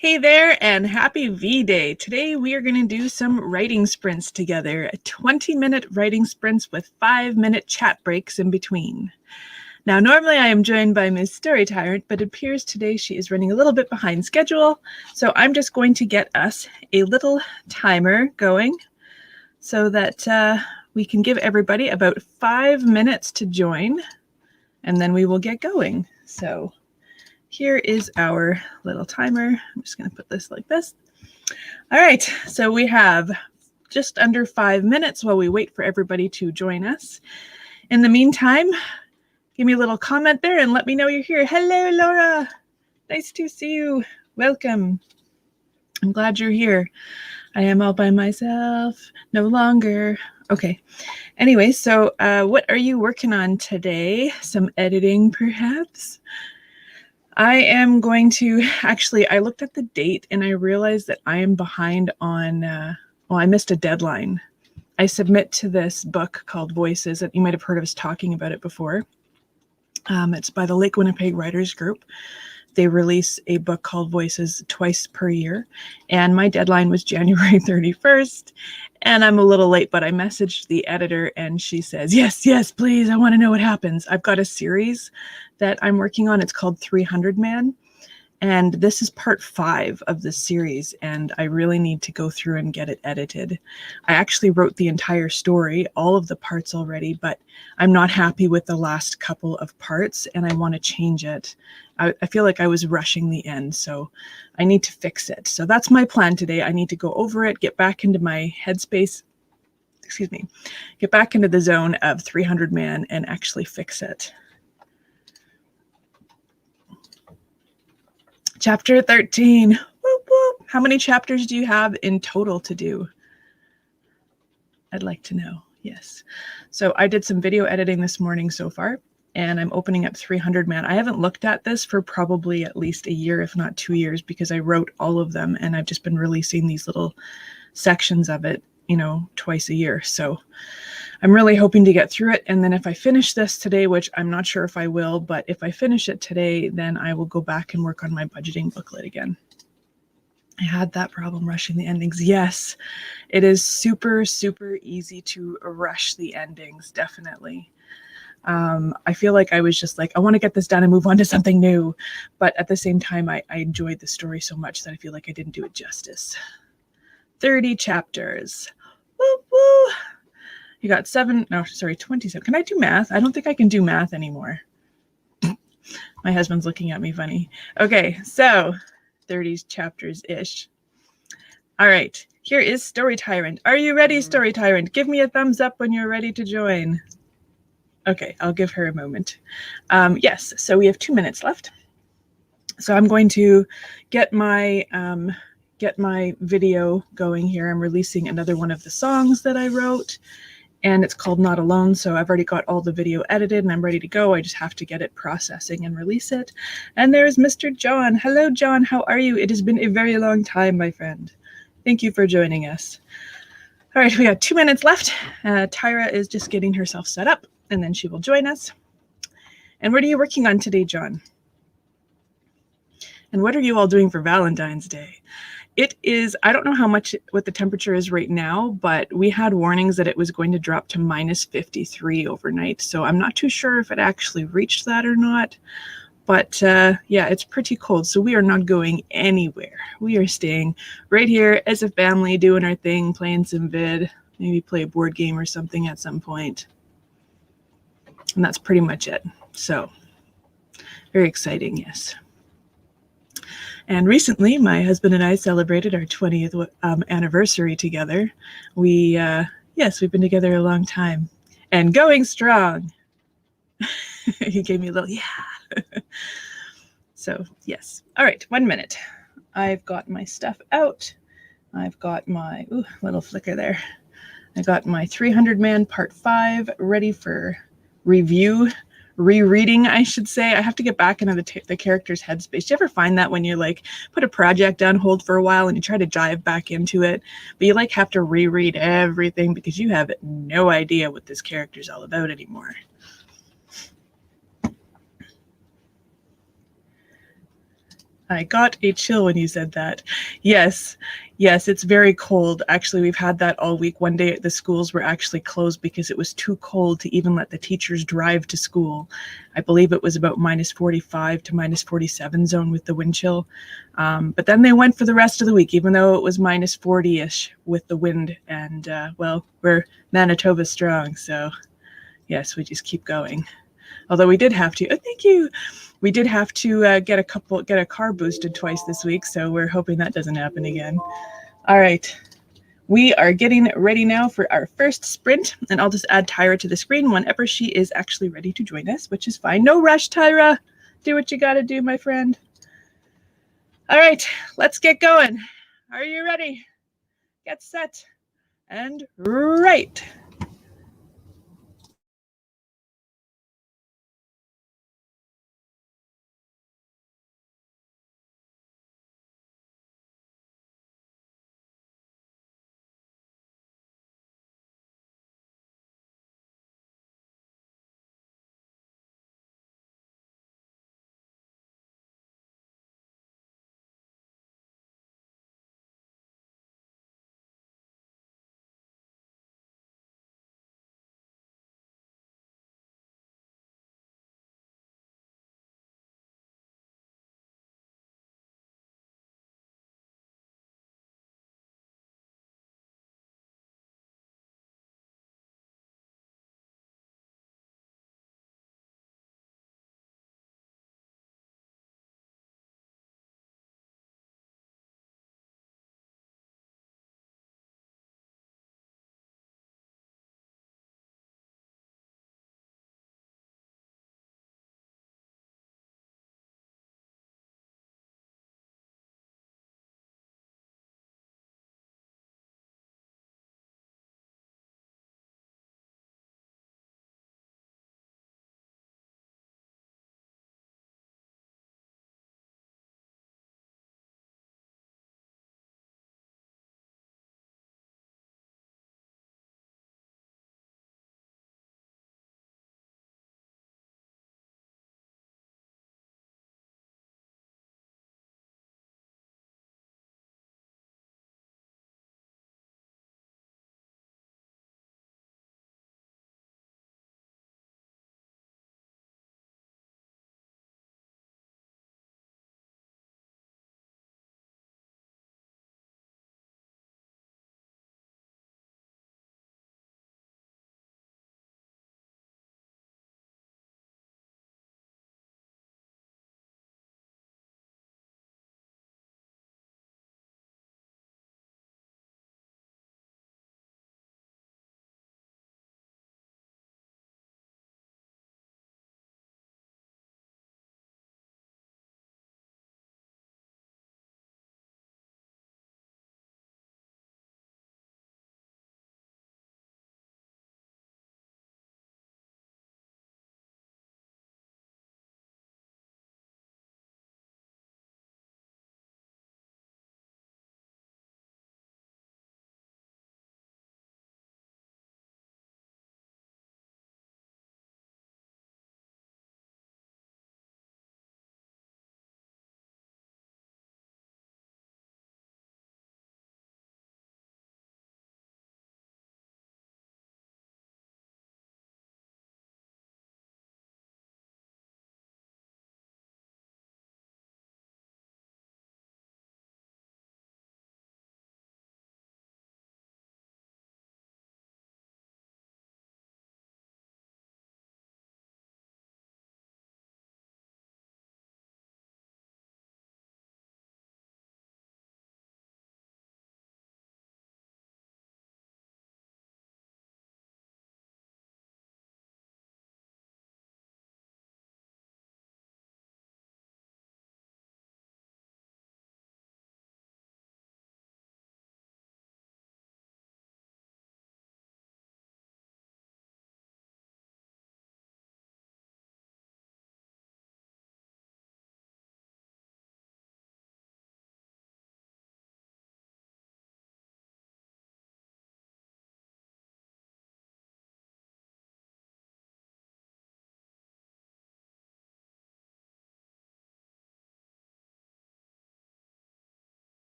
Hey there, and happy V-Day. Today we are going to do some writing sprints together, 20-minute writing sprints with 5-minute chat breaks in between. Now, normally I am joined by Ms. Story Tyrant, but it appears today she is running a little bit behind schedule, so I'm just going to get us a little timer going so that we can give everybody about 5 minutes to join, and then we will get going. So here is our little timer. I'm just going to put this like this. All right, so we have just under 5 minutes while we wait for everybody to join us. In the meantime, give me a little comment there and let me know you're here. Hello, Laura. Nice to see you. Welcome. I'm glad you're here. I am all by myself. No longer. Okay. Anyway, so what are you working on today? Some editing, perhaps? I am going to, actually, I looked at the date and I realized that I am behind on, well, I missed a deadline. I submit to this book called Voices, and you might have heard of us talking about it before. It's by the Lake Winnipeg Writers Group. They release a book called Voices twice per year, and my deadline was January 31st, and I'm a little late, but I messaged the editor, and she says, yes, please, I want to know what happens. I've got a series that I'm working on. It's called 300 Man, and this is part 5 of the series, and I really need to go through and get it edited. I actually wrote the entire story, all of the parts already, but I'm not happy with the last couple of parts, and I want to change it. I feel like I was rushing the end, so I need to fix it. So that's my plan today. I need to go over it, get back into my headspace, get back into the zone of 300 Man and actually fix it. Chapter 13. Whoop, whoop. How many chapters do you have in total to do? I'd like to know. Yes. So I did some video editing this morning so far, and I'm opening up 300 Man. I haven't looked at this for probably at least a year, if not 2 years, because I wrote all of them, and I've just been releasing these little sections of it, twice a year. So I'm really hoping to get through it. And then if I finish this today, which I'm not sure if I will, but if I finish it today, then I will go back and work on my budgeting booklet again. I had that problem rushing the endings. Yes, it is super, super easy to rush the endings, definitely. I feel like I was just like, I want to get this done and move on to something new. But at the same time, I enjoyed the story so much that I feel like I didn't do it justice. 30 chapters. Woo, woo. You got 27. Can I do math? I don't think I can do math anymore. My husband's looking at me funny. Okay, so 30 chapters-ish. All right, here is Story Tyrant. Are you ready, Story Tyrant? Give me a thumbs up when you're ready to join. Okay, I'll give her a moment. Yes, so we have 2 minutes left. So I'm going to get my video going here. I'm releasing another one of the songs that I wrote, and it's called Not Alone. So I've already got all the video edited and I'm ready to go. I just have to get it processing and release it. And there's Mr. John. Hello, John. How are you? It has been a very long time, my friend. Thank you for joining us. All right, we got 2 minutes left. Tyra is just getting herself set up, and then she will join us. And what are you working on today, John? And what are you all doing for Valentine's Day? It is, I don't know what the temperature is right now, but we had warnings that it was going to drop to -53 overnight. So I'm not too sure if it actually reached that or not. But yeah, it's pretty cold. So we are not going anywhere. We are staying right here as a family, doing our thing, playing some vid, maybe play a board game or something at some point. And that's pretty much it. So very exciting, yes. And recently, my husband and I celebrated our 20th anniversary together. Yes, we've been together a long time and going strong. He gave me a little, yeah. So, yes. All right, 1 minute. I've got my stuff out. I've got my, little flicker there. I got my 300 Man Part 5 ready for rereading, I should say. I have to get back into the character's headspace. Do you ever find that when you put a project on hold for a while and you try to dive back into it, but you have to reread everything because you have no idea what this character's all about anymore? I got a chill when you said that. Yes, yes, it's very cold. Actually, we've had that all week. One day the schools were actually closed because it was too cold to even let the teachers drive to school. I believe it was about minus 45 to minus 47 zone with the wind chill. But then they went for the rest of the week, even though it was minus 40-ish with the wind. And well, we're Manitoba strong, so yes, we just keep going. Although we did have to, oh, thank you. We did have to get a car boosted twice this week, so we're hoping that doesn't happen again. All right, we are getting ready now for our first sprint, and I'll just add Tyra to the screen whenever she is actually ready to join us, which is fine. No rush, Tyra. Do what you gotta do, my friend. All right, let's get going. Are you ready? Get set and write.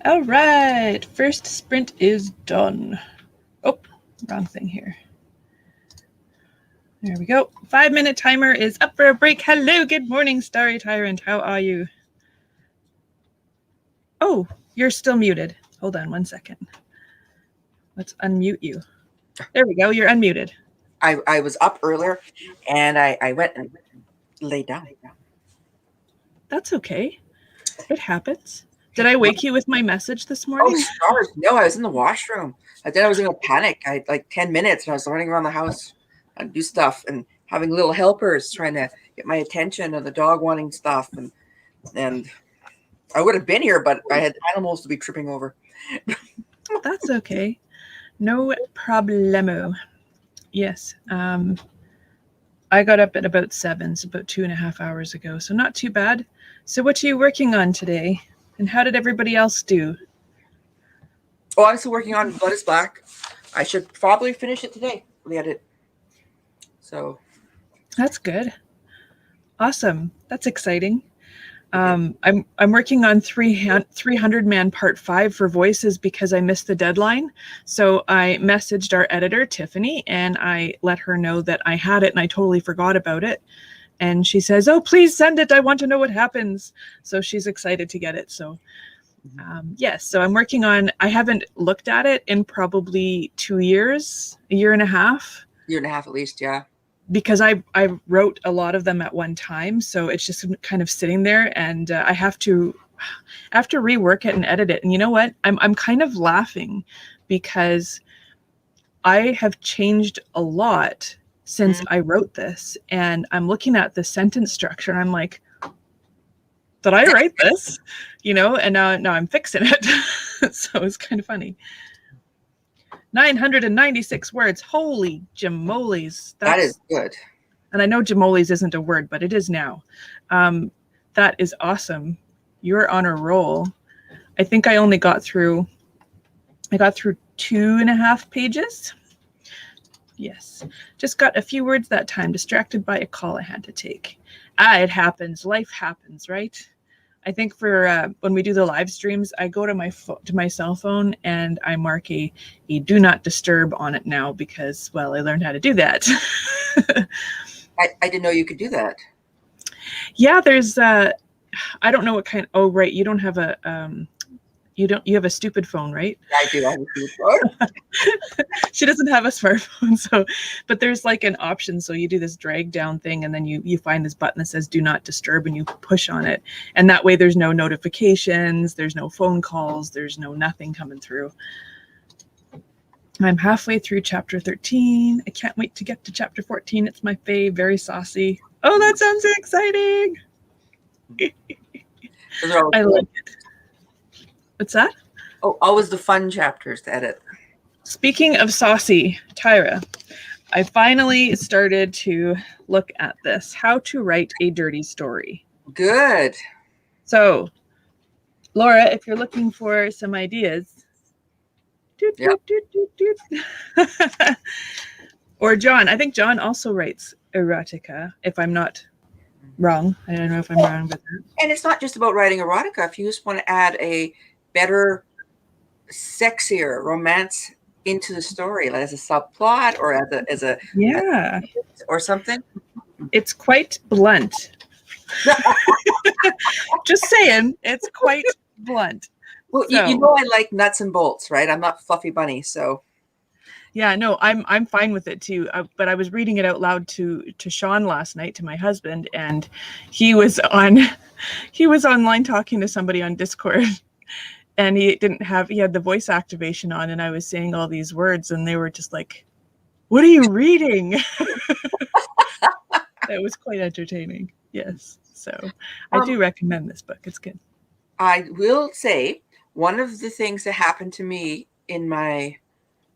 All right, first sprint is done. Oh, wrong thing here. There we go. 5-minute timer is up for a break. Hello, good morning, Starry Tyrant. How are you? Oh, you're still muted. Hold on 1 second. Let's unmute you. There we go. You're unmuted. I was up earlier, and I went and laid down. That's okay. It happens. Did I wake you with my message this morning? Oh, stars. No, I was in the washroom. Then I was in a panic. I had like 10 minutes, and I was running around the house and do stuff and having little helpers trying to get my attention and the dog wanting stuff. And I would have been here, but I had animals to be tripping over. That's okay. No problemo. Yes. I got up at about 7, so about 2.5 hours ago, so not too bad. So what are you working on today? And how did everybody else do? Oh, I'm still working on Blood is Black. I should probably finish it today, the edit. So that's good. Awesome. That's exciting. I'm working on 300 Man Part 5 for voices because I missed the deadline. So I messaged our editor, Tiffany, and I let her know that I had it and I totally forgot about it. And she says, oh, please send it. I want to know what happens. So she's excited to get it. So yes, so I'm working on, I haven't looked at it in probably 2 years, a year and a half. Year and a half at least, yeah. Because I wrote a lot of them at one time, so it's just kind of sitting there, and I have to rework it and edit it. And you know what? I'm kind of laughing because I have changed a lot since I wrote this, and I'm looking at the sentence structure, and I'm like, did I write this? You know, and now I'm fixing it. So it's kind of funny. 996 words. Holy jamolies. That is good. And I know jamolies isn't a word, but it is now. That is awesome. You're on a roll. I think I only got through 2.5 pages. Yes. Just got a few words that time, distracted by a call I had to take. It happens. Life happens, right? I think for when we do the live streams, I go to my cell phone and I mark a do not disturb on it now because, well, I learned how to do that. I didn't know you could do that. Yeah, there's I don't know what kind. Oh, right, you don't have a you have a stupid phone, right? I do. I have a stupid phone. She doesn't have a smartphone, so but there's like an option. So you do this drag down thing, and then you find this button that says "Do not disturb," and you push on it, and that way there's no notifications, there's no phone calls, there's no nothing coming through. I'm halfway through chapter 13. I can't wait to get to chapter 14. It's my fave, very saucy. Oh, that sounds exciting. I like it. What's that? Oh, always the fun chapters to edit. Speaking of saucy, Tyra, I finally started to look at this, how to write a dirty story. Good. So, Laura, if you're looking for some ideas, or John, I think John also writes erotica, if I'm not wrong. I don't know if I'm wrong with that. And it's not just about writing erotica. If you just want to add a better, sexier romance into the story, like as a subplot or as a or something. It's quite blunt. Just saying, it's quite blunt. Well, so, you know I like nuts and bolts, right? I'm not Fluffy Bunny, so. Yeah, no, I'm fine with it too. But I was reading it out loud to Sean last night, to my husband, and he was online talking to somebody on Discord, and he had the voice activation on, and I was saying all these words, and they were just like, "What are you reading?" It was quite entertaining. Yes, so I do recommend this book. It's good. I will say one of the things that happened to me in my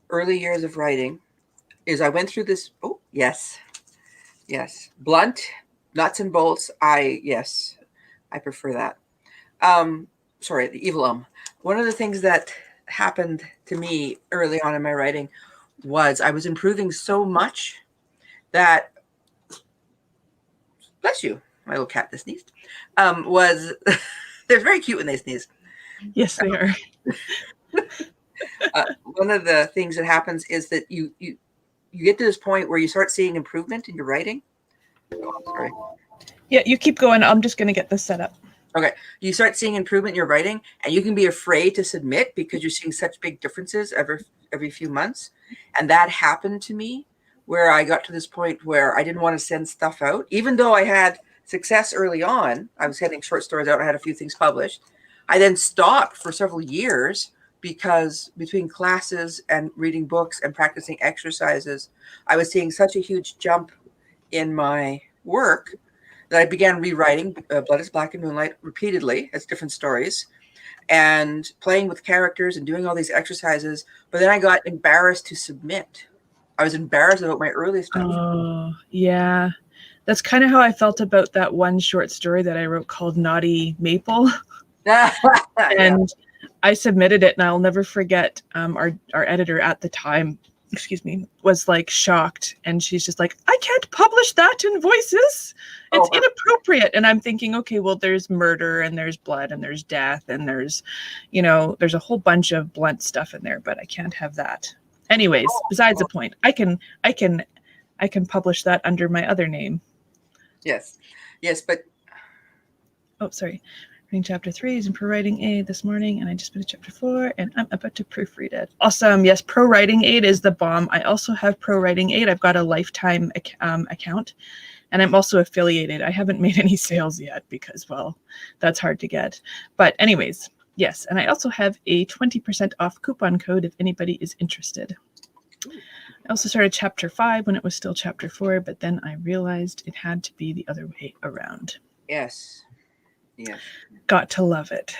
early years of writing is I went through this. Oh, yes. Blunt, nuts and bolts. I prefer that. Sorry, the evil. One of the things that happened to me early on in my writing was I was improving so much that, bless you, my little cat that sneezed, was They're very cute when they sneeze. Yes, they are. One of the things that happens is that you get to this point where you start seeing improvement in your writing. Oh, I'm sorry. Yeah, you keep going. I'm just going to get this set up. Okay. You start seeing improvement in your writing, and you can be afraid to submit because you're seeing such big differences every few months. And that happened to me, where I got to this point where I didn't want to send stuff out, even though I had success early on. I was getting short stories out. I had a few things published. I then stopped for several years because between classes and reading books and practicing exercises, I was seeing such a huge jump in my work that I began rewriting Blood is Black and Moonlight repeatedly as different stories and playing with characters and doing all these exercises. But then I got embarrassed to submit. I was embarrassed about my early stuff. Oh, yeah. That's kind of how I felt about that one short story that I wrote called Naughty Maple. Yeah. And I submitted it, and I'll never forget our editor at the time, excuse me, was like shocked. And she's just like, I can't publish that in Voices. It's inappropriate. And I'm thinking, okay, well, there's murder and there's blood and there's death and there's, you know, there's a whole bunch of blunt stuff in there, but I can't have that. Anyways, besides the point, I can publish that under my other name. Yes. Yes, but oh, sorry. Reading chapter 3 is in ProWritingAid this morning, and I just finished chapter 4, and I'm about to proofread it. Awesome. Yes, ProWritingAid is the bomb. I also have ProWritingAid. I've got a lifetime account, and I'm also affiliated. I haven't made any sales yet because, well, that's hard to get. But anyways, yes, and I also have a 20% off coupon code if anybody is interested. I also started chapter 5 when it was still chapter 4, but then I realized it had to be the other way around. Yes. Yes. Got to love it.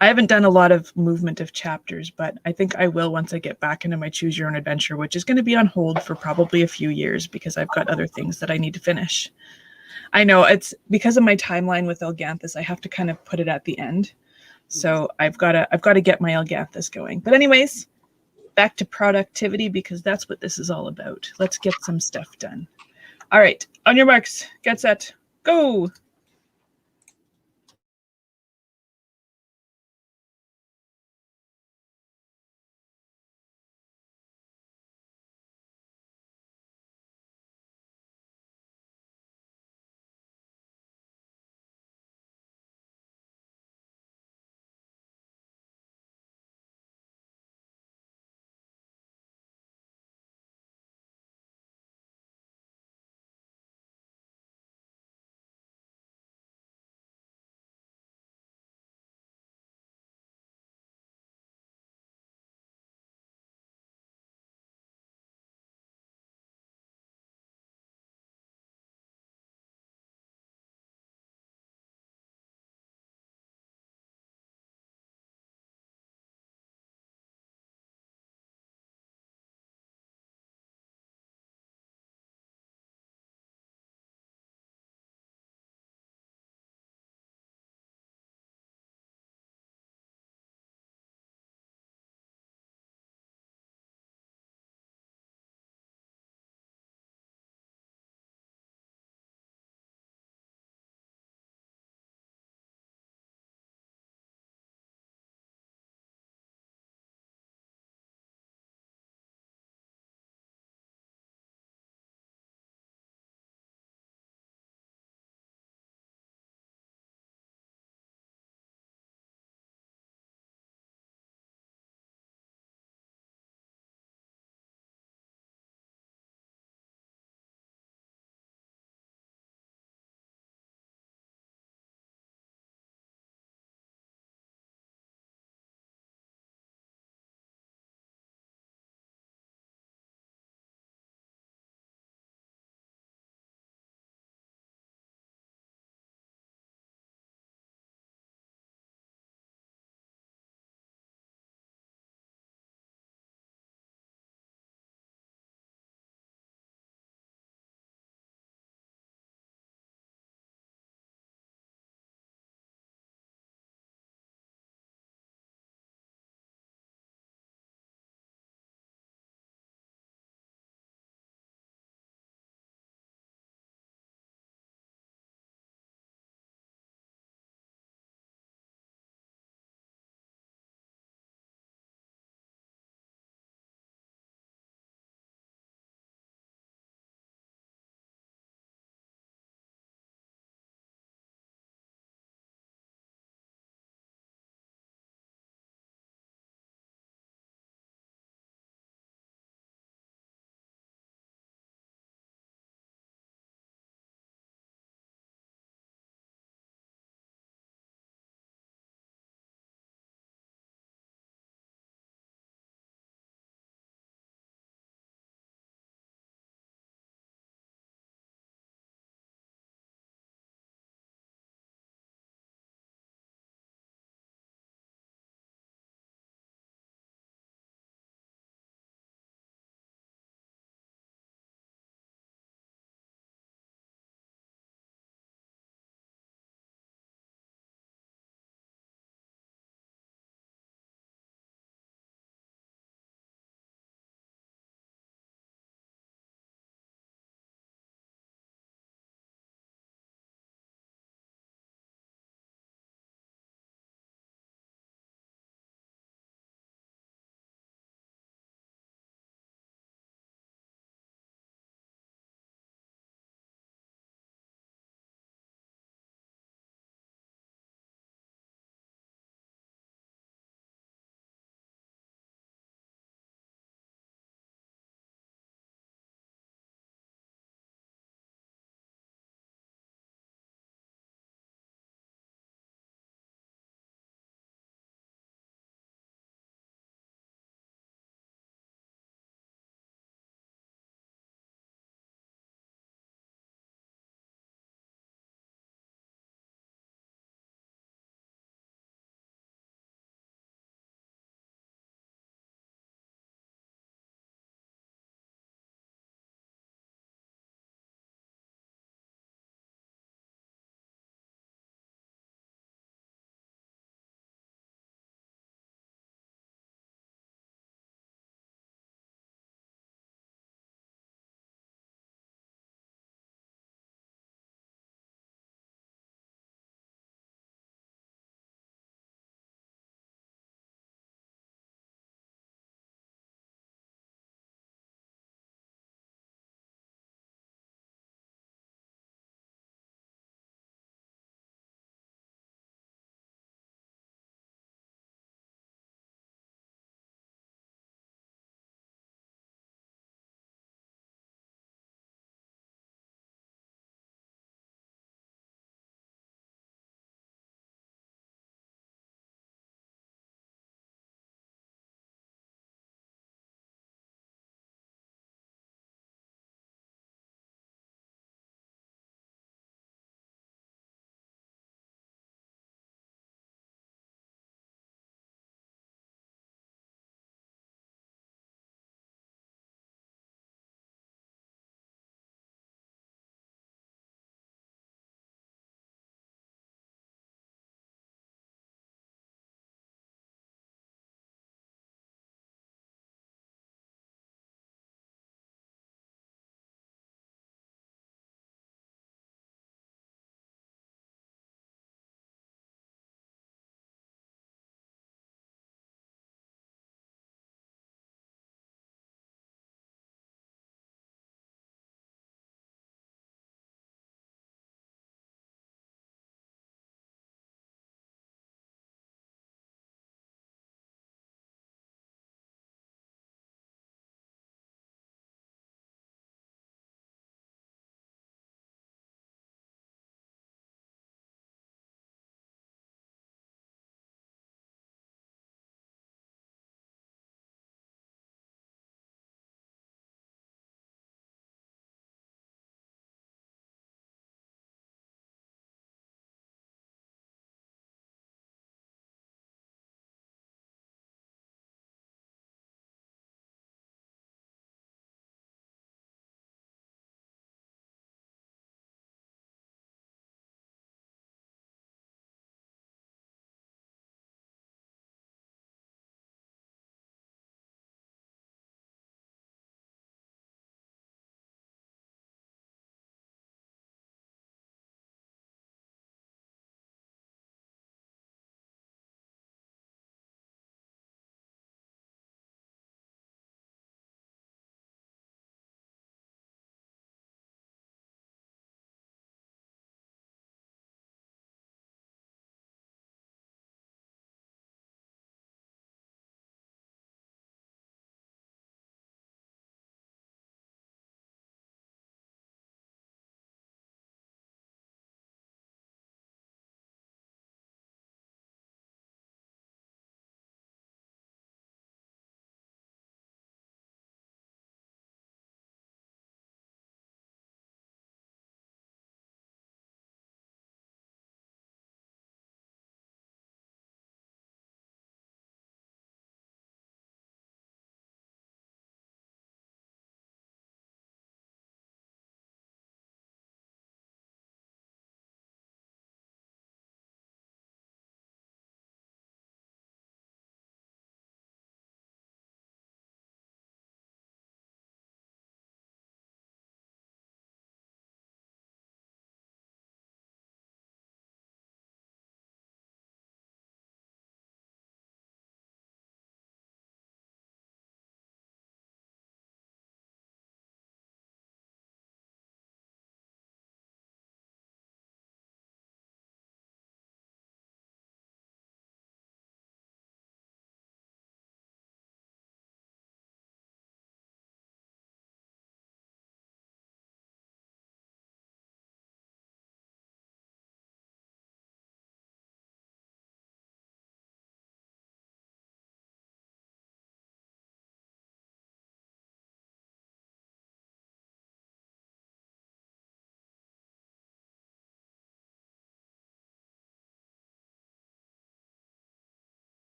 I haven't done a lot of movement of chapters, but I think I will once I get back into my Choose Your Own Adventure, which is going to be on hold for probably a few years because I've got other things that I need to finish. I know it's because of my timeline with Elganthus, I have to kind of put it at the end. So I've got to get my Elganthus going. But anyways, back to productivity because that's what this is all about. Let's get some stuff done. All right, on your marks, get set, go.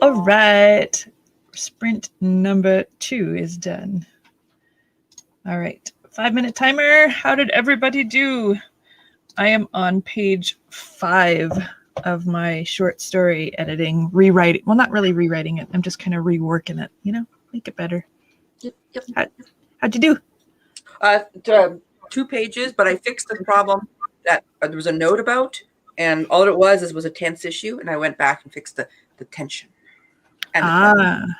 All right. Sprint number 2 is done. All right. 5-minute timer. How did everybody do? I am on page 5 of my short story editing, rewriting. Well, not really rewriting it. I'm just kind of reworking it, make it better. Yep. How'd you do? 2 pages, but I fixed the problem that there was a note about, and all it was a tense issue, and I went back and fixed the tension. And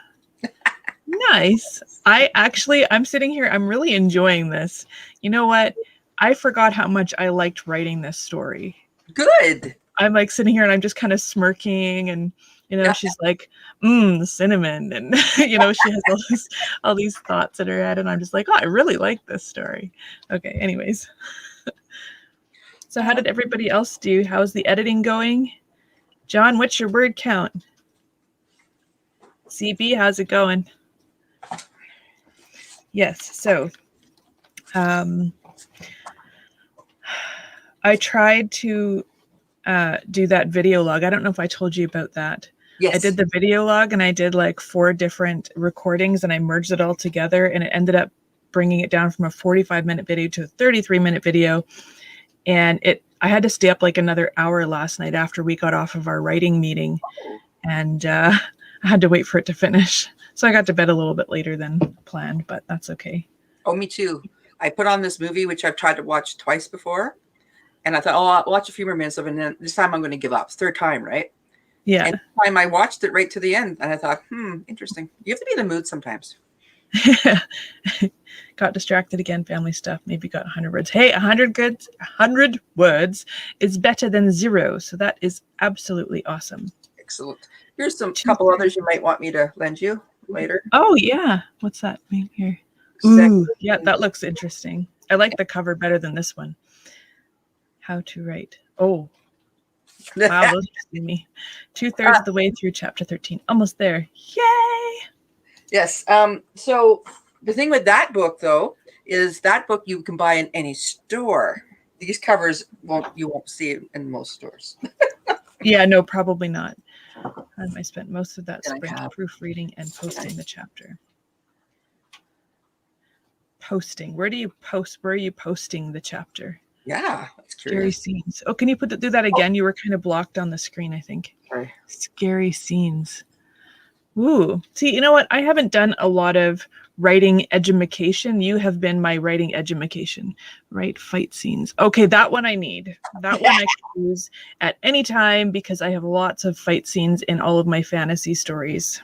nice. I'm sitting here, I'm really enjoying this. You know what? I forgot how much I liked writing this story. Good. I'm like sitting here and I'm just kind of smirking, and she's like, the cinnamon, and she has all these thoughts in her head, and I'm just like, oh, I really like this story. Okay, anyways. So how did everybody else do? How's the editing going? John, what's your word count? CB, how's it going? Yes, so I tried to do that video log. I don't know if I told you about that. Yes. I did the video log, and I did like 4 different recordings, and I merged it all together, and it ended up bringing it down from a 45-minute video to a 33-minute video. And I had to stay up like another hour last night after we got off of our writing meeting, and I had to wait for it to finish. So I got to bed a little bit later than planned, but that's okay. Oh, me too. I put on this movie, which I've tried to watch twice before. And I thought, I'll watch a few more minutes of it, and then this time I'm going to give up. 3rd time, right? Yeah. And this time I watched it right to the end, and I thought, interesting. You have to be in the mood sometimes. Got distracted again, family stuff. Maybe got 100 words. Hey, 100 words is better than 0. So that is absolutely awesome. Excellent. Here's a couple others you might want me to lend you later. Oh, yeah. What's that mean here? Ooh, yeah, that looks interesting. I like the cover better than this one. How to write. Oh, wow, those are me. 2/3 of the way through chapter 13. Almost there. Yay! Yes. So the thing with that book, though, is that book you can buy in any store. These covers you won't see in most stores. Yeah, no, probably not. I spent most of that sprint proofreading and posting the chapter. Posting. Where do you post? Where are you posting the chapter? Yeah, that's Scary scenes. Oh, can you do that again? You were kind of blocked on the screen, I think. Sorry. Scary scenes. Ooh. See, you know what? I haven't done a lot of writing edumacation. You have been my writing edumacation. Right? Fight scenes. Okay, that one I need. That one I can use at any time because I have lots of fight scenes in all of my fantasy stories.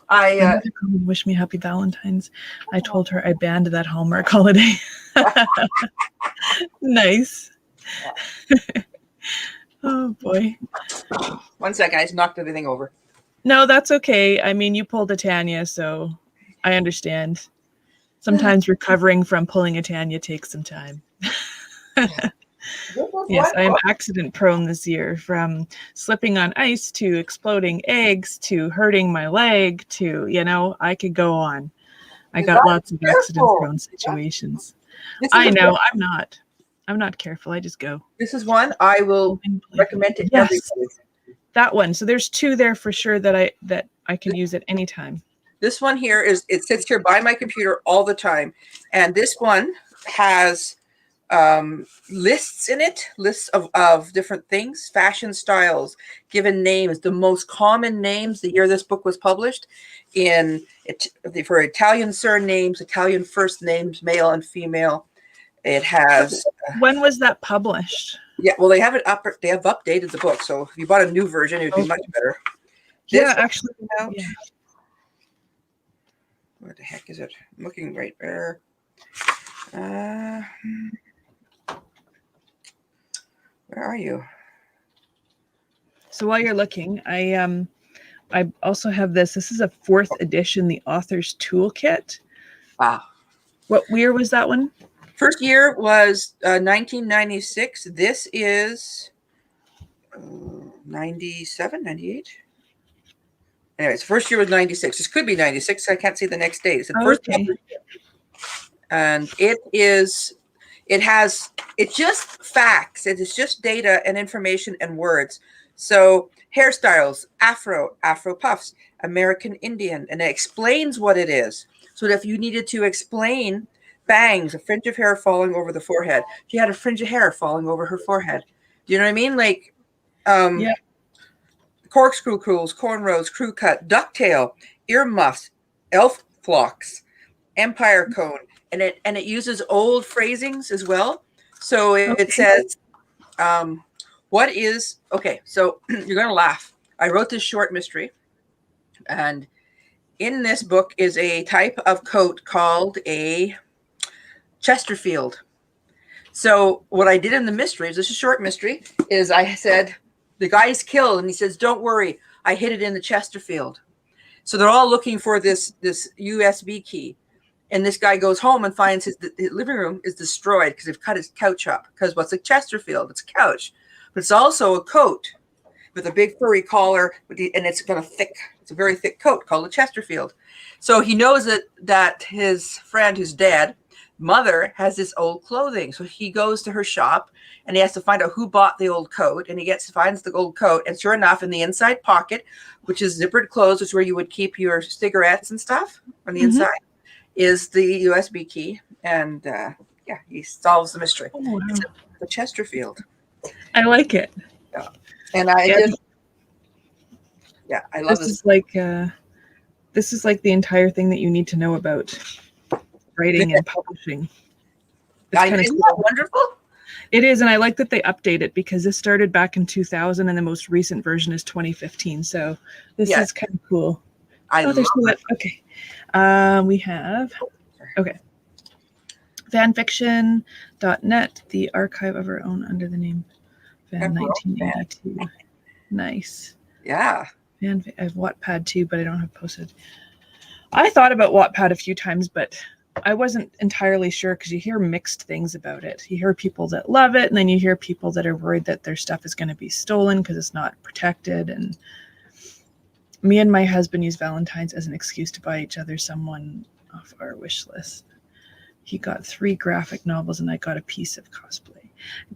I wish me happy Valentine's. I told her I banned that Hallmark holiday. Nice. Oh boy. 1 second, I just knocked everything over. No, that's okay. I mean, you pulled a Tanya, so I understand. Sometimes recovering from pulling a Tanya takes some time. Yes, I am accident prone this year, from slipping on ice to exploding eggs to hurting my leg to, I could go on. I got lots of accident prone situations. I know, I'm not careful. I just go. This is one I will recommend to everybody. That one. So there's 2 there for sure that I can use at any time. This one here it sits here by my computer all the time. And this one has lists in it, lists of different things, fashion styles, given names, the most common names the year this book was published for Italian surnames, Italian first names, male and female. It has. When was that published? Yeah, well, they have it up. They have updated the book, so if you bought a new version, it would be much better. Yeah, actually. Yeah. Where the heck is it? I'm looking right there. Where are you? So while you're looking, I also have this. This is a 4th edition, the Author's Toolkit. Wow. What year was that one? First year was 1996. This is 97, 98. Anyways, first year was 96. This could be 96. I can't see the next date. It's the first year. And it's just facts. It is just data and information and words. So hairstyles, Afro puffs, American Indian, and it explains what it is. So that if you needed to explain bangs, a fringe of hair falling over the forehead, she had a fringe of hair falling over her forehead. Do you know what I mean? Like, Yeah. corkscrew curls, cornrows, crew cut, ducktail, ear muffs, elf flocks, empire cone, and it uses old phrasings as well. So it Okay. says, what is okay? So you're gonna laugh. I wrote this short mystery, and in this book is a type of coat called a Chesterfield. So what I did in the mystery, this is a short mystery, is I said the guy's killed, and he says, "Don't worry, I hid it in the Chesterfield." So they're all looking for this USB key, and this guy goes home and finds his living room is destroyed because they've cut his couch up. Because what's a Chesterfield? It's a couch, but it's also a coat with a big furry collar, and it's got it's a very thick coat called a Chesterfield. So he knows that his friend who's dead, mother, has this old clothing. So he goes to her shop and he has to find out who bought the old coat, and finds the old coat, and sure enough, in the inside pocket, which is zippered closed, which is where you would keep your cigarettes and stuff on the inside, is the USB key. And yeah, he solves the mystery. Oh, wow. It's the Chesterfield. I like it. Yeah. And I just, yeah, I love this. This is like the entire thing that you need to know about writing and publishing. It's kind of Isn't that wonderful? It is, and I like that they update it because this started back in 2000, and the most recent version is 2015. So this is kind of cool. I love it. Okay. We have, okay, fanfiction.net, the archive of our own under the name Fan 1982. Nice. Yeah. I have Wattpad too, but I don't have posted. I thought about Wattpad a few times, but I wasn't entirely sure because you hear mixed things about it. You hear people that love it, and then you hear people that are worried that their stuff is going to be stolen because it's not protected. And me and my husband use Valentine's as an excuse to buy each other someone off our wish list. He got 3 graphic novels, and I got a piece of cosplay.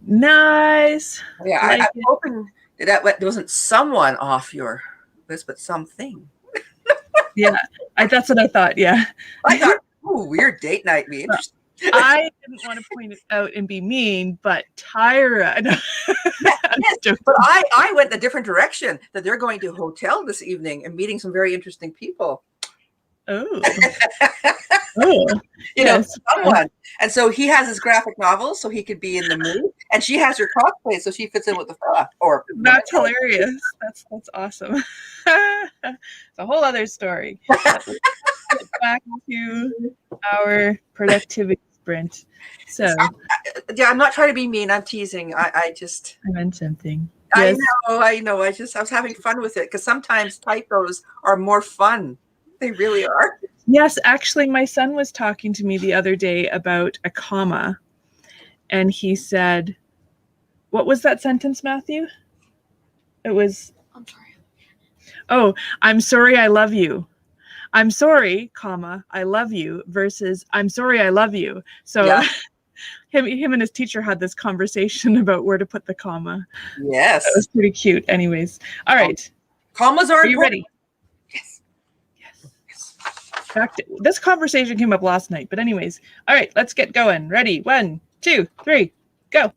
Nice. Yeah, I'm hoping that wasn't someone off your list, but something. Yeah, that's what I thought. Yeah. I thought, ooh, weird date night. Be interesting. I didn't want to point it out and be mean, but Tyra. No. Yes, but I went a different direction, that they're going to a hotel this evening and meeting some very interesting people. Oh. Oh. You know, someone. And so he has his graphic novel so he could be in the mood, and she has her cosplay so she fits in with the fella. Or that's hilarious. That's awesome. It's a whole other story. Let's get back to our productivity sprint. So yeah, I'm not trying to be mean. I'm teasing. I meant something. Yes. I know. I was having fun with it because sometimes typos are more fun. They really are. Yes, actually, my son was talking to me the other day about a comma, and he said, what was that sentence, Matthew? It was, I'm sorry. Oh, I'm sorry, I love you. I'm sorry, comma, I love you versus I'm sorry, I love you. So yeah. him and his teacher had this conversation about where to put the comma. Yes. That was pretty cute. Anyways. All right. Commas are you ready? Yes. This conversation came up last night, but anyways. All right, let's get going. Ready? 1, 2, 3, go.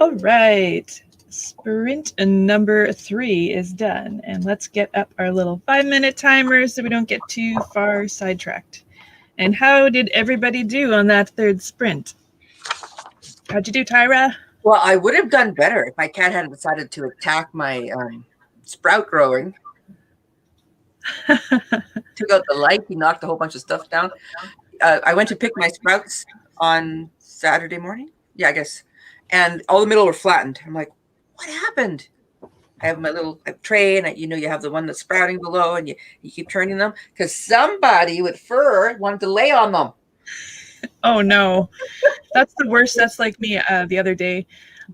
All right. Sprint number 3 is done. And let's get up our little 5-minute timer so we don't get too far sidetracked. And how did everybody do on that third sprint? How'd you do, Tyra? Well, I would have done better if my cat hadn't decided to attack my sprout growing. Took out the light. He knocked a whole bunch of stuff down. I went to pick my sprouts on Saturday morning. Yeah, I guess. And all the middle were flattened. I'm like, what happened? I have my little tray, and you have the one that's sprouting below, and you keep turning them because somebody with fur wanted to lay on them. Oh no, that's the worst. That's like me. The other day,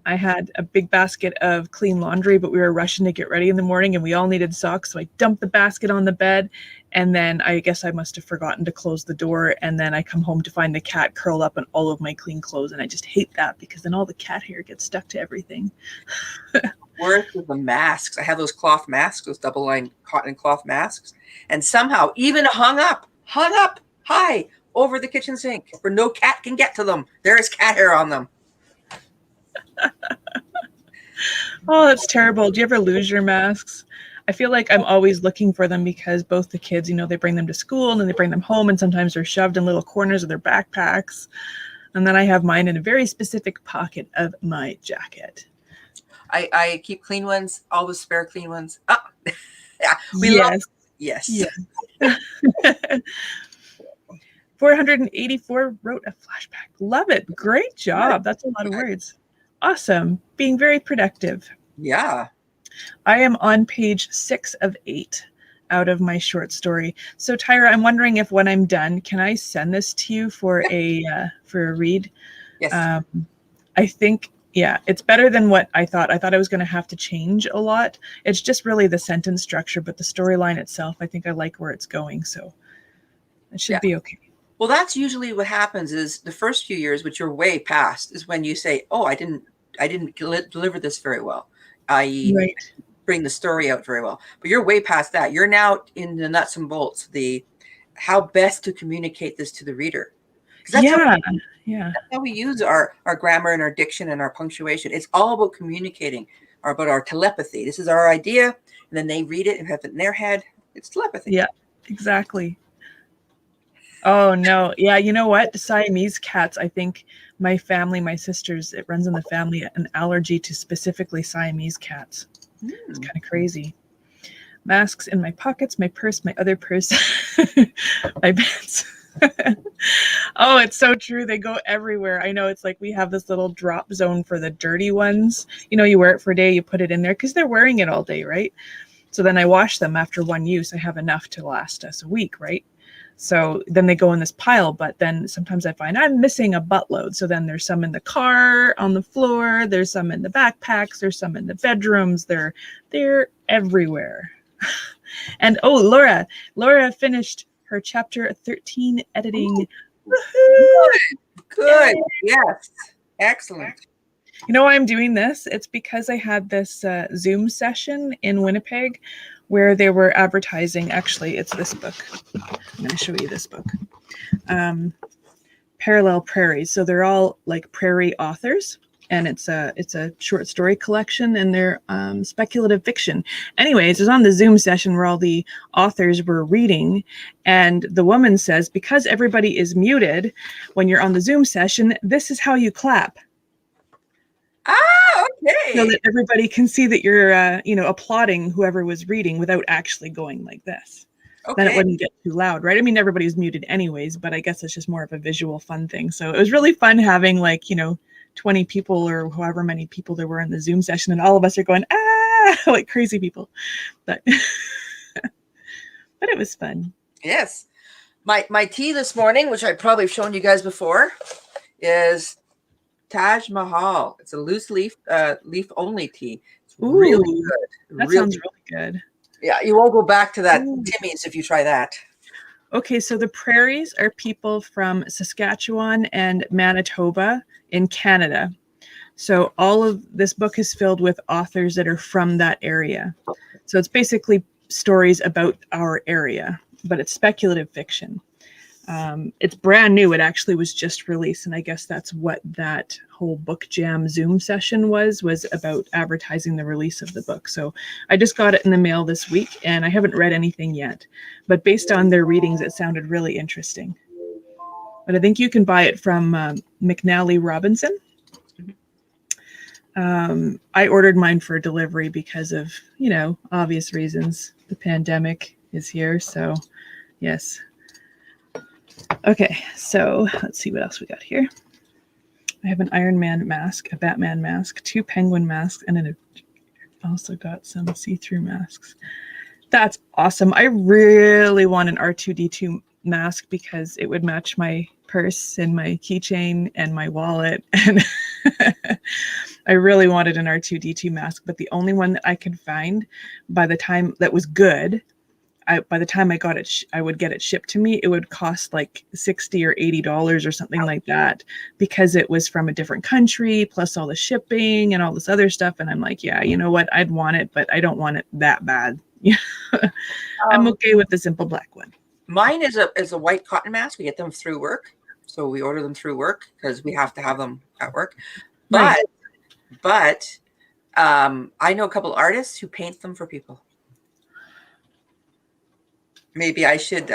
I had a big basket of clean laundry, but we were rushing to get ready in the morning, and we all needed socks. So I dumped the basket on the bed, and then I guess I must have forgotten to close the door. And then I come home to find the cat curled up in all of my clean clothes, and I just hate that because then all the cat hair gets stuck to everything. Worse with the masks. I have those cloth masks, those double-line cotton cloth masks, and somehow even hung up high over the kitchen sink where no cat can get to them. There is cat hair on them. Oh, that's terrible. Do you ever lose your masks? I feel like I'm always looking for them because both the kids, they bring them to school and then they bring them home, and sometimes they're shoved in little corners of their backpacks. And then I have mine in a very specific pocket of my jacket. I keep clean ones, always spare clean ones. Oh, yeah, yes. 484 wrote a flashback. Love it. Great job. That's a lot of words. Awesome. Being very productive. Yeah. I am on page 6 of 8 out of my short story. So Tyra, I'm wondering if when I'm done, can I send this to you for a read? Yes. I think, yeah, it's better than what I thought. I thought I was going to have to change a lot. It's just really the sentence structure, but the storyline itself, I think I like where it's going. So it should be okay. Well, that's usually what happens is the first few years, which you're way past, is when you say, oh, I didn't deliver this very well, i.e. bring the story out very well. But you're way past that. You're now in the nuts and bolts, the how best to communicate this to the reader. That's how we use our grammar and our diction and our punctuation. It's all about communicating, or about our telepathy. This is our idea, and then they read it and have it in their head. It's telepathy. Yeah, exactly. Oh, no. Yeah, you know what? Siamese cats, I think my family, my sisters, it runs in the family, an allergy to specifically Siamese cats. It's kind of crazy. Masks in my pockets, my purse, my other purse, my pants. Oh, it's so true. They go everywhere. I know, it's like we have this little drop zone for the dirty ones. You wear it for a day, you put it in there because they're wearing it all day, right? So then I wash them after one use. I have enough to last us a week, right? So then they go in this pile, but then sometimes I find I'm missing a buttload. So then there's some in the car, on the floor, there's some in the backpacks, there's some in the bedrooms. They're everywhere. And Laura finished her chapter 13 editing. Good. Yes. Excellent. You know why I'm doing this? It's because I had this Zoom session in Winnipeg where they were advertising. Actually, it's this book. I'm going to show you this book. Parallel Prairies. So they're all like prairie authors, and it's a short story collection, and they're speculative fiction. Anyways, it was on the Zoom session where all the authors were reading, and the woman says, because everybody is muted when you're on the Zoom session, this is how you clap. Ah, okay. So that everybody can see that you're, applauding whoever was reading without actually going like this. Okay. Then it wouldn't get too loud, right? I mean, everybody's muted anyways, but I guess it's just more of a visual fun thing. So it was really fun having 20 people or however many people there were in the Zoom session, and all of us are going, like crazy people. But but it was fun. Yes. My tea this morning, which I probably have shown you guys before, is Taj Mahal. It's a loose leaf only tea. It's really good. That sounds really good. Yeah, you won't go back to that Timmy's if you try that. Okay, so the prairies are people from Saskatchewan and Manitoba in Canada. So all of this book is filled with authors that are from that area. So it's basically stories about our area, but it's speculative fiction. It's brand new. It actually was just released, and I guess that's what that whole whole book jam Zoom session was about advertising the release of the book. So I just got it in the mail this week, and I haven't read anything yet. But based on their readings, it sounded really interesting. But I think you can buy it from McNally Robinson. I ordered mine for delivery because of, obvious reasons. The pandemic is here, so yes. Okay, so let's see what else we got here. I have an Iron Man mask, a Batman mask, 2 penguin masks, and then I also got some see-through masks. That's awesome. I really want an R2-D2 mask because it would match my purse and my keychain and my wallet. And I really wanted an R2-D2 mask, but the only one that I could find by the time that was good, by the time I got it, I would get it shipped to me, it would cost like $60 or $80 or something like that, because it was from a different country, plus all the shipping and all this other stuff. And I'm like, yeah, you know what? I'd want it, but I don't want it that bad. I'm okay with the simple black one. Mine is a white cotton mask. We get them through work. So we order them through work because we have to have them at work. But, right. I know a couple artists who paint them for people. Maybe I should,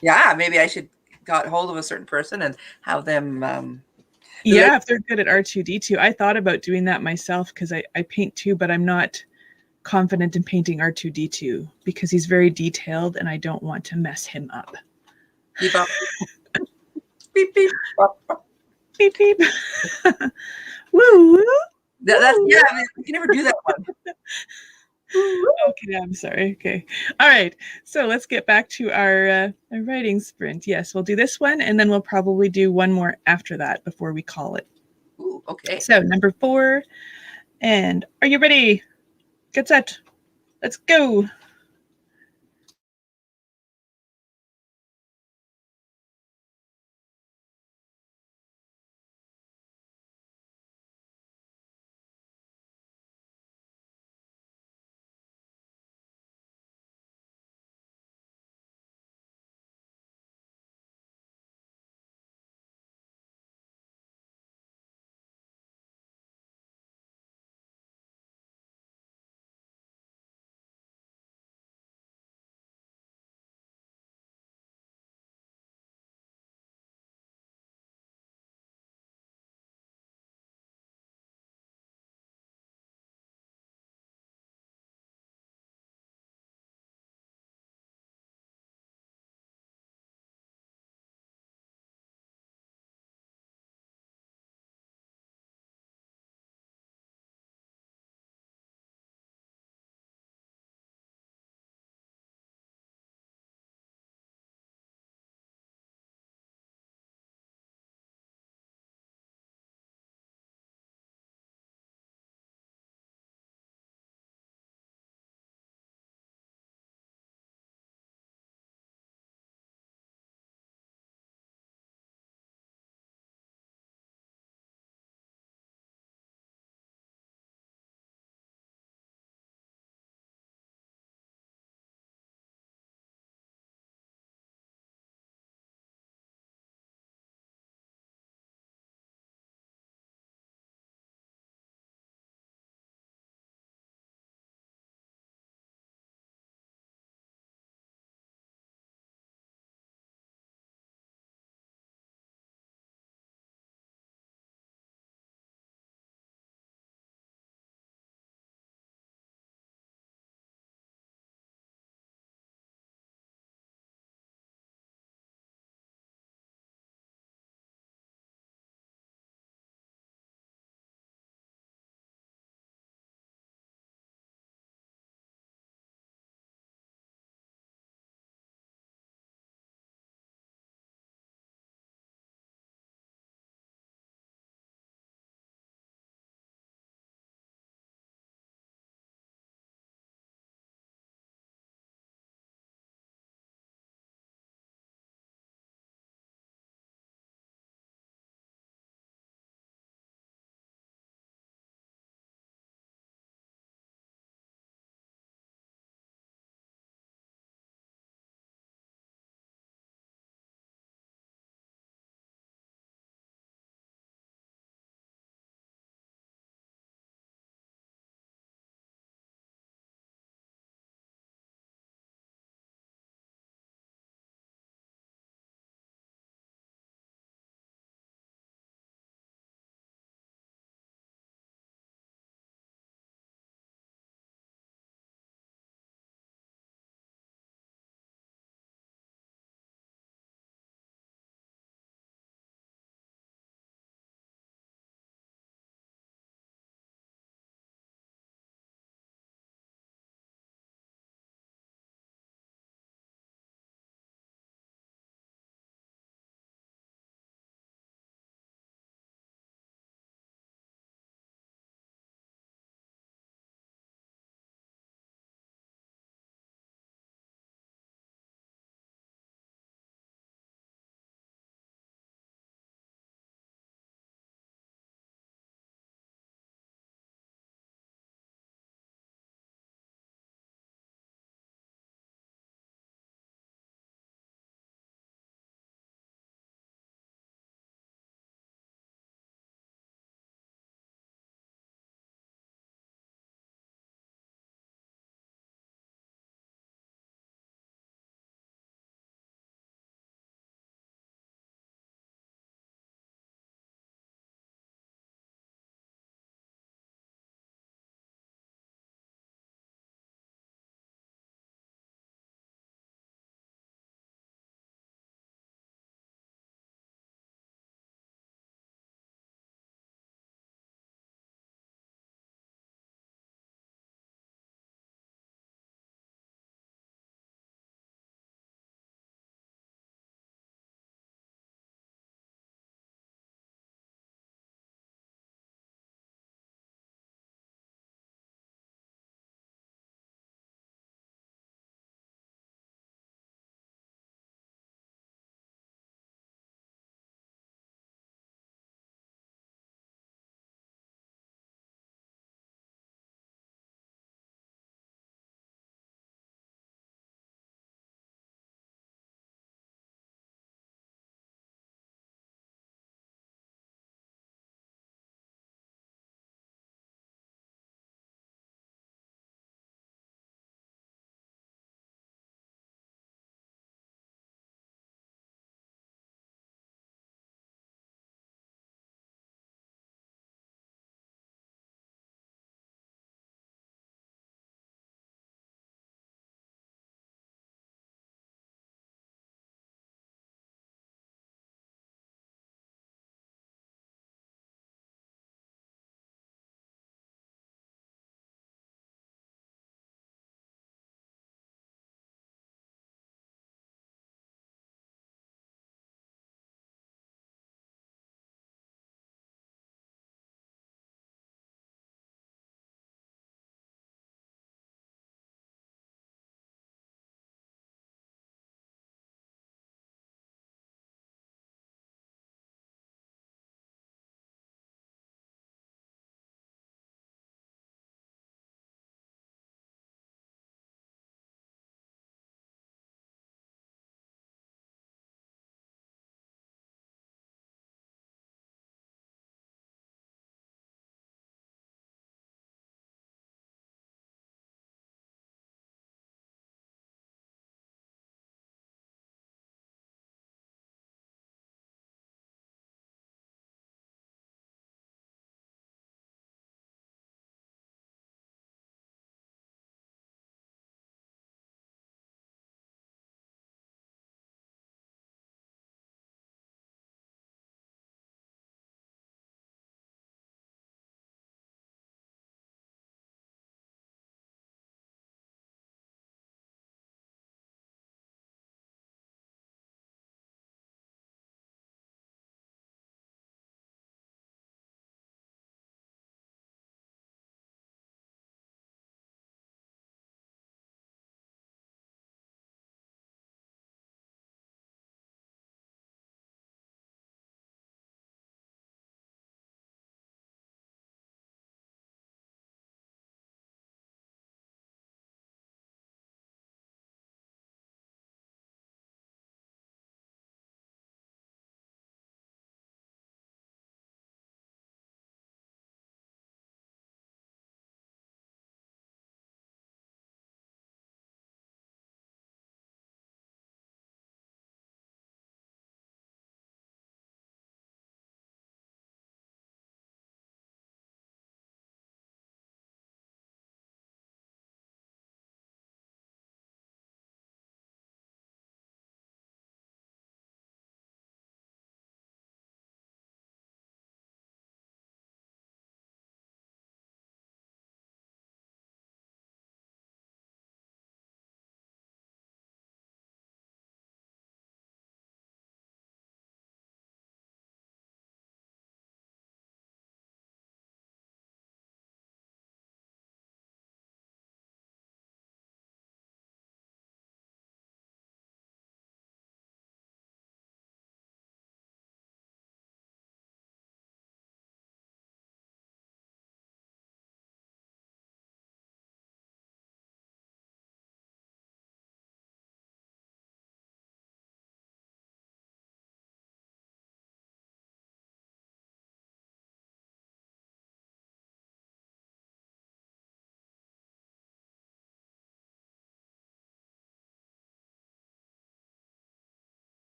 maybe I should got hold of a certain person and have them. Yeah, if they're good at R2-D2. I thought about doing that myself because I paint too, but I'm not confident in painting R2-D2 because he's very detailed and I don't want to mess him up. Beep up. Beep beep. Beep beep. Woo. That's yeah. I mean, you can never do that one. Okay, I'm sorry. Okay. All right. So let's get back to our writing sprint. Yes, we'll do this one and then we'll probably do one more after that before we call it. Ooh, okay. So number 4. And are you ready? Get set. Let's go.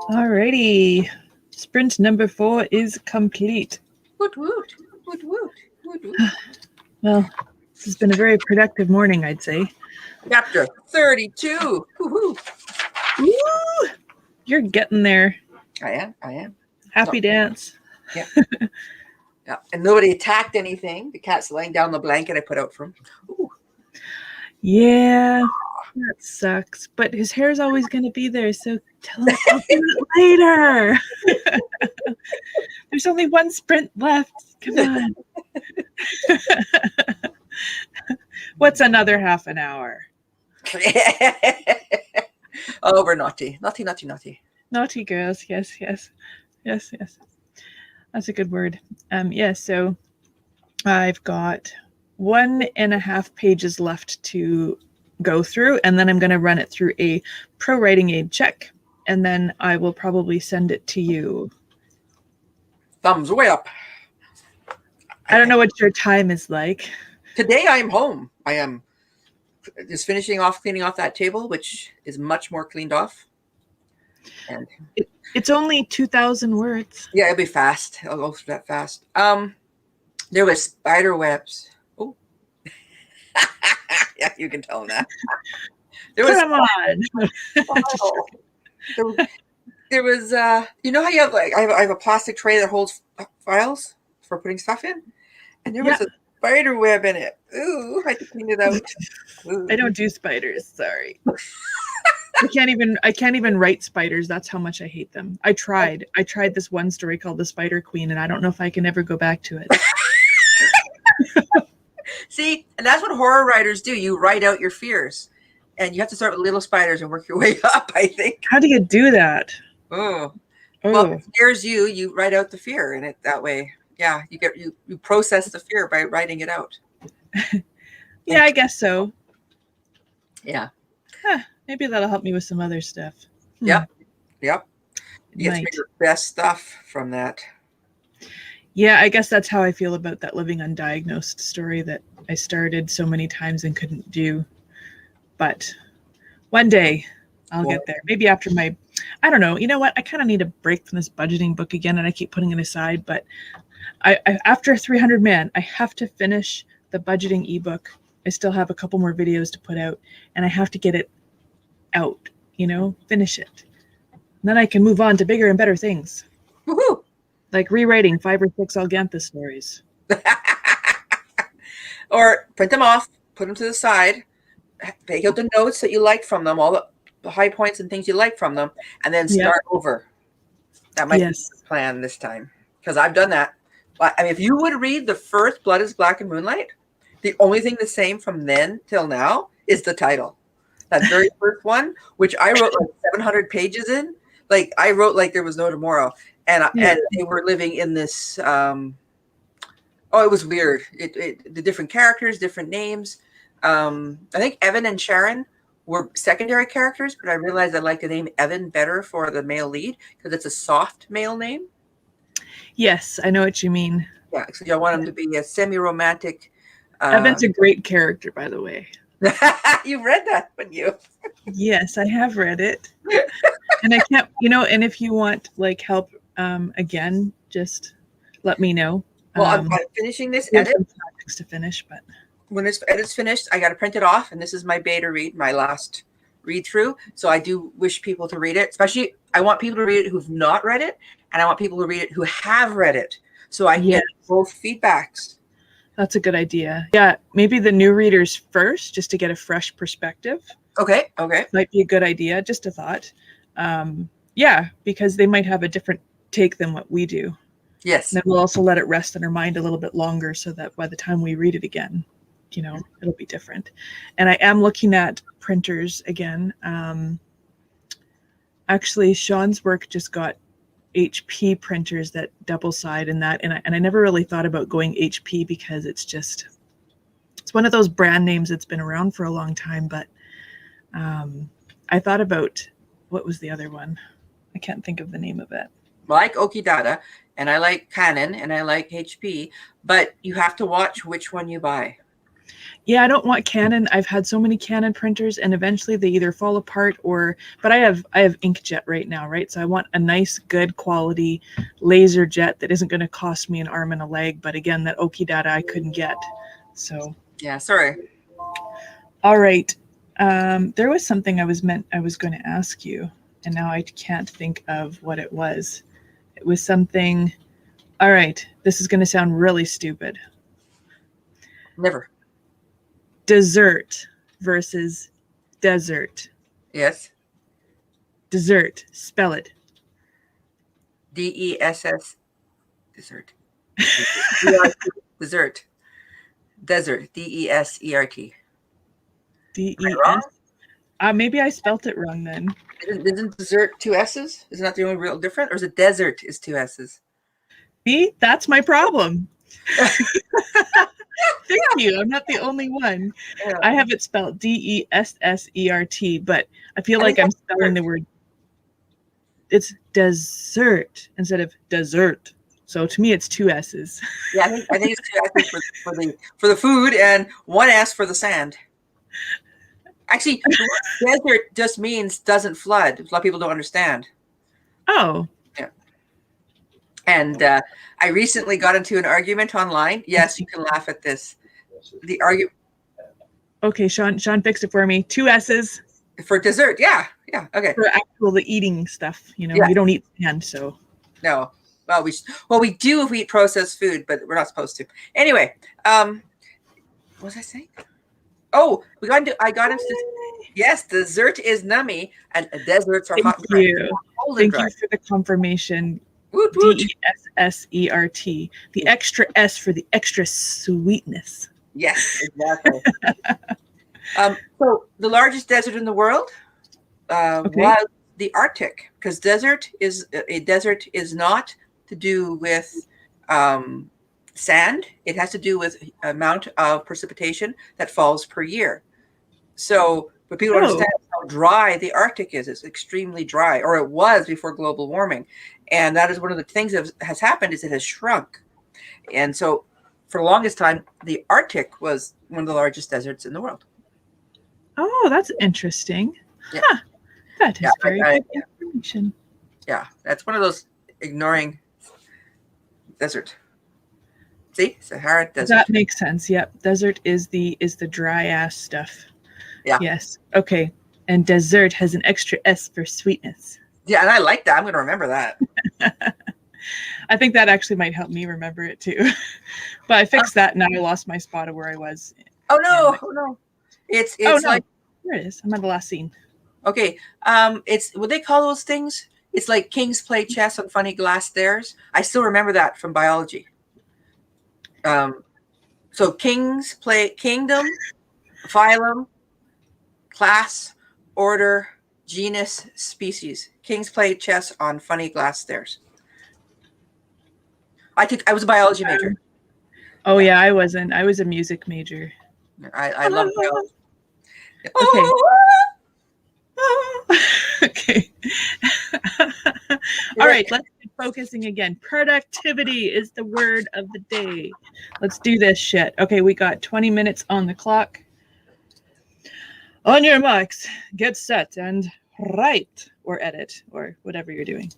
Alrighty. Sprint number 4 is complete. Woot woot. Woot woot. Woot woot. Well, this has been a very productive morning, I'd say. Chapter 32. Woo-hoo. Woo! You're getting there. I am. Happy dance. Yeah. Yeah. And nobody attacked anything. The cat's laying down the blanket I put out for him. Ooh. Yeah, that sucks. But his hair's always going to be there, so tell him I'll do it later. There's only one sprint left. Come on. What's another half an hour? Oh, we're naughty. Naughty, naughty, naughty. Naughty girls. Yes. That's a good word. Yeah, so I've got 1.5 pages left to go through, and then I'm going to run it through a ProWritingAid check, and then I will probably send it to you. Thumbs way up. I don't know what your time is like. Today I'm home. I am just cleaning off that table, which is much more cleaned off. And it's only 2,000 words. Yeah, it'll be fast. I'll go through that fast. There was spider webs. Oh, yeah, you can tell them that. Come on. There was you know how you have I have a plastic tray that holds files for putting stuff in, and there was a spider web in it. Ooh, I had to clean it out. Ooh. I don't do spiders. Sorry. I can't even write spiders. That's how much I hate them. I tried this one story called The Spider Queen, and I don't know if I can ever go back to it. See, and that's what horror writers do. You write out your fears, and you have to start with little spiders and work your way up, I think. How do you do that? Oh. Well, if it scares you, you write out the fear in it that way. Yeah, you process the fear by writing it out. Yeah, I guess so. Yeah. Huh, maybe that'll help me with some other stuff. Yep. You get your best stuff from that. Yeah, I guess that's how I feel about that living undiagnosed story that I started so many times and couldn't do. But one day I'll get there. Maybe after I don't know. You know what? I kind of need a break from this budgeting book again, and I keep putting it aside. But I after 300 Man, I have to finish the budgeting ebook. I still have a couple more videos to put out, and I have to get it out, finish it. And then I can move on to bigger and better things. Woohoo! Like rewriting 5 or 6 Algantha stories. Or print them off, put them to the side, take out the notes that you like from them, all the high points and things you like from them, and then start over. That might be the plan this time, because I've done that. I mean, if you would read the first Blood is Black and Moonlight, the only thing the same from then till now is the title. That very first one, which I wrote like 700 pages in. Like I wrote like there was no tomorrow. And they were living in this, it was weird. The different characters, different names. I think Evan and Sharon were secondary characters, but I realized I like the name Evan better for the male lead because it's a soft male name. Yes, I know what you mean. Yeah, so I want him to be a semi-romantic. Evan's a great character, by the way. You read that, wouldn't you? Yes, I have read it. And I can't, and if you want like help again, just let me know. Well, I'm finishing this edit. Some projects to finish, but when this edit's finished, I got to print it off, and this is my beta read, my last read through. So I do wish people to read it, especially I want people to read it who've not read it, and I want people to read it who have read it, so I get both feedbacks. That's a good idea. Yeah, maybe the new readers first, just to get a fresh perspective. Okay. Might be a good idea. Just a thought. Yeah, because they might have a different take than what we do. Yes. And then we'll also let it rest in our mind a little bit longer so that by the time we read it again, it'll be different. And I am looking at printers again. Actually, Sean's work just got HP printers that double side and that. And I never really thought about going HP because it's one of those brand names that's been around for a long time. But I thought about, what was the other one? I can't think of the name of it. I like Okidata, and I like Canon, and I like HP, but you have to watch which one you buy. Yeah, I don't want Canon. I've had so many Canon printers, and eventually they either fall apart or. But I have inkjet right now, right? So I want a nice, good quality laser jet that isn't going to cost me an arm and a leg. But again, that Oki data I couldn't get. So. Yeah, sorry. All right. There was something I was going to ask you, and now I can't think of what it was. It was something. All right. This is going to sound really stupid. Never. Dessert versus desert. Yes. Dessert. Spell it. DESS. Dessert. DRT. Dessert. Desert. DESERT. Am I DES. wrong? Maybe I spelt it wrong then. Isn't dessert two S's? Isn't that the only real difference? Or is it desert is two S's? See, that's my problem. Thank you. I'm not the only one. Yeah. I have it spelled DESSERT, but I feel I like think I'm that's spelling the dessert. word. It's dessert instead of dessert. So to me, it's two S's. Yeah, I think it's two S's for the food and one S for the sand. Actually, the word desert just means doesn't flood. A lot of people don't understand. Oh. Yeah. And I recently got into an argument online. Yes, you can laugh at this. The argument Okay, Sean fixed it for me. Two S's for dessert. Yeah. Yeah. Okay. for actual the eating stuff. You know, Yeah. you don't eat sand, so. No. Well, we do if we eat processed food, but we're not supposed to. Anyway, what was I saying? Oh, I got into this. Yes, dessert is nummy, and desserts are Thank hot and dry. you. Cold and Thank dry. you for the confirmation. Woot woot. DESSERT. The extra S for the extra sweetness. Yes, exactly. So the largest desert in the world was the Arctic, because desert is not to do with sand. It has to do with amount of precipitation that falls per year. So, but people don't Oh, understand how dry the Arctic is. It's extremely dry, or it was before global warming, and that is one of the things that has happened is it has shrunk. And so, for the longest time, the Arctic was one of the largest deserts in the world. oh, that's interesting. Yeah. Huh. That is Yeah, very good information. Yeah, that's one of those ignoring desert. See, Sahara Desert. That makes sense. Yep. Desert is the dry ass stuff. Yeah. Yes. Okay. And dessert has an extra S for sweetness. Yeah, and I like that. I'm going to remember that. I think that actually might help me remember it too. But I fixed that and now I lost my spot of where I was. Oh no! Oh no! It's like there it is. I'm on the last scene. Okay. It's what they call those things. It's like kings play chess on funny glass stairs. I still remember that from biology. So kings play kingdom, phylum, class, order, genus, species. Kings play chess on funny glass stairs. I was a biology major. Oh yeah, I wasn't. I was a music major. I love biology. Okay. Okay. All right, let's get focusing again. Productivity is the word of the day. Let's do this shit. Okay, we got 20 minutes on the clock. On your marks, get set, and write or edit or whatever you're doing.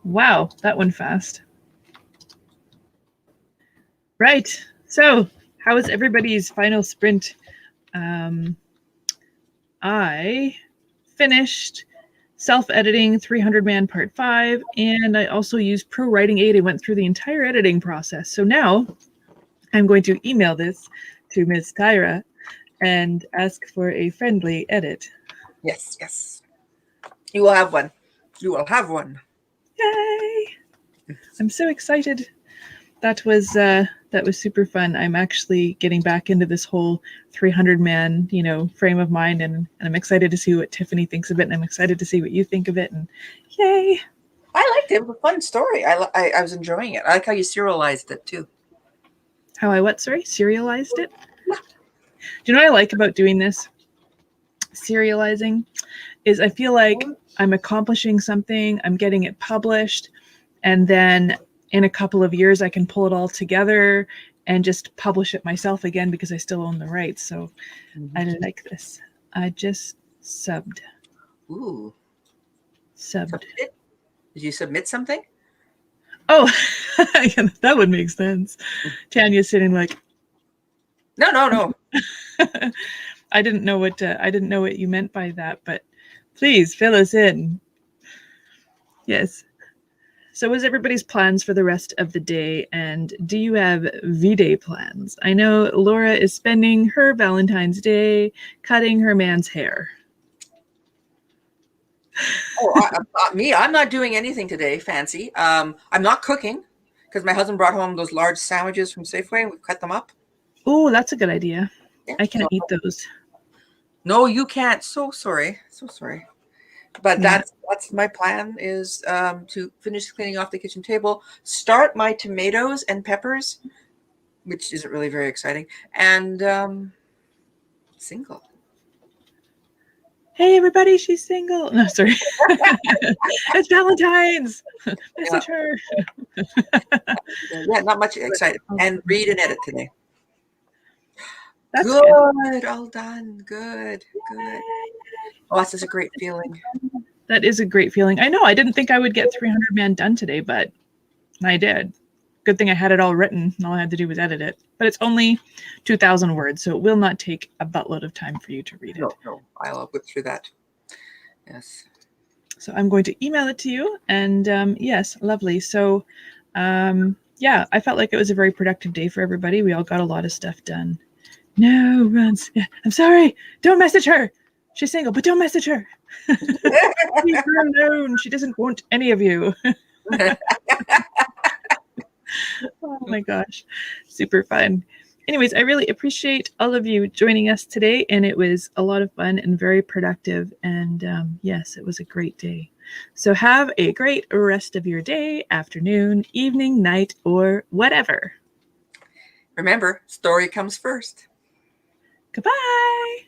Wow, that went fast. Right. So, how was everybody's final sprint? I finished self-editing 300 Man Part 5, and I also used ProWritingAid. I went through the entire editing process. So now I'm going to email this to Ms. Tyra and ask for a friendly edit. Yes, yes. You will have one. You will have one. Yay! I'm so excited. That was super fun. I'm actually getting back into this whole 300 man, frame of mind, and I'm excited to see what Tiffany thinks of it, and I'm excited to see what you think of it, and yay! I liked it. It was a fun story. I was enjoying it. I like how you serialized it too. How I what? Sorry, serialized it. Do you know what I like about doing this? Serializing is I feel like I'm accomplishing something. I'm getting it published, and then in a couple of years I can pull it all together and just publish it myself again because I still own the rights. So I like this. I just subbed. Ooh. Subbed. Did you submit something? Oh, that would make sense. Tanya's sitting like, No. I didn't know what you meant by that, but please fill us in. Yes. So what's everybody's plans for the rest of the day, and do you have V-Day plans? I know Laura is spending her Valentine's Day cutting her man's hair. Me, I'm not doing anything today fancy. I'm not cooking because my husband brought home those large sandwiches from Safeway and we cut them up. Oh, that's a good idea. Yeah, I can't eat those. No, you can't. So sorry. But Yeah. that's my plan is to finish cleaning off the kitchen table, start my tomatoes and peppers, which isn't really very exciting, and single. Hey, everybody, she's single. No, sorry. It's Valentine's. Message her. Yeah, not much excited. And read and edit today. That's good. All done. Good. Oh, that's just a great feeling. That is a great feeling. I know. I didn't think I would get 300 Man done today, but I did. Good thing I had it all written, and all I had to do was edit it. But it's only 2,000 words, so it will not take a buttload of time for you to read it. No, I'll whip through that. Yes. So I'm going to email it to you, and yes, lovely. So, yeah, I felt like it was a very productive day for everybody. We all got a lot of stuff done. No, Runs. Yeah, I'm sorry. Don't message her. She's single, but don't message her. Leave her alone. She doesn't want any of you. Oh my gosh, super fun. Anyways, I really appreciate all of you joining us today, and it was a lot of fun and very productive, and yes, it was a great day. So have a great rest of your day, afternoon, evening, night, or whatever. Remember, story comes first. Goodbye.